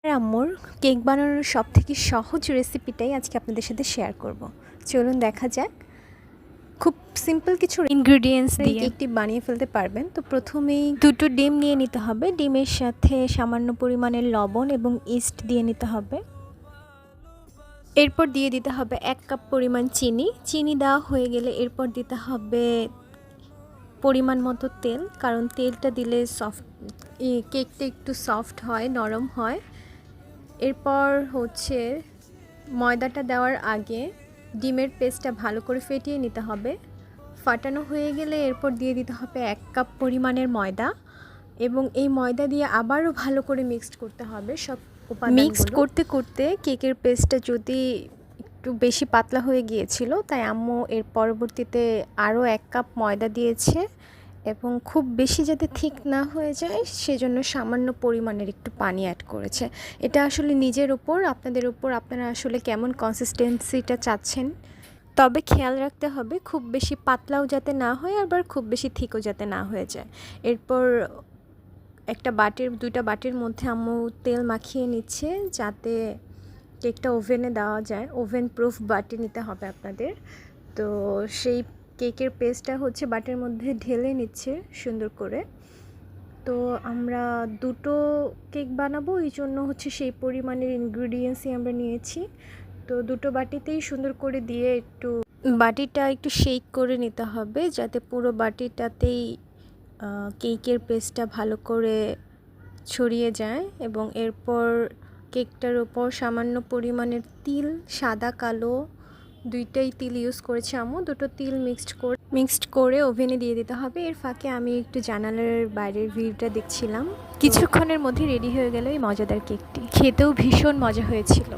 আম্মুর কেক বানানোর সবথেকে সহজ রেসিপিটাই আজকে আপনাদের সাথে শেয়ার করব। চলুন দেখা যাক। খুব সিম্পল কিছু ইনগ্রেডিয়েন্টস দিয়ে কেকটি বানিয়ে ফেলতে পারবেন। তো প্রথমেই দুটো ডিম নিয়ে নিতে হবে। ডিমের সাথে সামান্য পরিমাণের লবণ এবং ইস্ট দিয়ে নিতে হবে। এরপর দিয়ে দিতে হবে 1 কাপ পরিমাণ চিনি। চিনি দেওয়া হয়ে গেলে এরপর দিতে হবে পরিমাণ মতো তেল, কারণ তেলটা দিলে কেকটা একটু সফট হয়, নরম হয়। এরপর হচ্ছে ময়দাটা দেওয়ার আগে ডিমের পেস্টটা ভালো করে ফেটিয়ে নিতে হবে। ফাটানো হয়ে গেলে এরপর দিয়ে দিতে হবে 1 কাপ পরিমাণের ময়দা এবং এই ময়দা দিয়ে আবারও ভালো করে মিক্সড করতে হবে সব উপাদানগুলো। মিক্স করতে করতে কেকের পেস্টটা যদি একটু বেশি পাতলা হয়ে গিয়েছিল, তাই আম্মু এর পরবর্তীতে আরও 1 কাপ ময়দা দিয়েছে এবং খুব বেশি যাতে ঠিক না হয়ে যায় সেজন্য সামান্য পরিমাণের একটু পানি অ্যাড করেছে। এটা আসলে নিজের উপর, আপনাদের উপর, আপনারা আসলে কেমন কনসিস্টেন্সিটা চাচ্ছেন। তবে খেয়াল রাখতে হবে খুব বেশি পাতলাও যাতে না হয়, আবার খুব বেশি থিকও যাতে না হয়ে যায়। এরপর দুইটা বাটির মধ্যে আম্মু তেল মাখিয়ে নিচ্ছে যাতে কেকটা ওভেনে দেওয়া যায়। ওভেন প্রুফ বাটি নিতে হবে আপনাদের। তো সেই কেকের পেস্টটা হচ্ছে বাটির মধ্যে ঢেলে নিচ্ছে সুন্দর করে। তো আমরা দুটো কেক বানাবো, এই জন্য হচ্ছে সেই পরিমাণের ইনগ্রিডিয়েন্টসই আমরা নিয়েছি। তো দুটো বাটিতেই সুন্দর করে দিয়ে বাটিটা একটু শেক করে নিতে হবে যাতে পুরো বাটিটাতেই কেকের পেস্টটা ভালো করে ছড়িয়ে যায়। এবং এরপর কেকটার উপর সামান্য পরিমাণের তিল, সাদা কালো দুইটাই তিল ইউজ করেছি আম্মু। দুটো তিল মিক্সড করে ওভেনে দিয়ে দিতে হবে। এর ফাঁকে আমি একটু জানালার বাইরের ভিউটা দেখছিলাম। কিছুক্ষণের মধ্যে রেডি হয়ে গেল এই মজাদার কেকটি। খেতেও ভীষণ মজা হয়েছিল।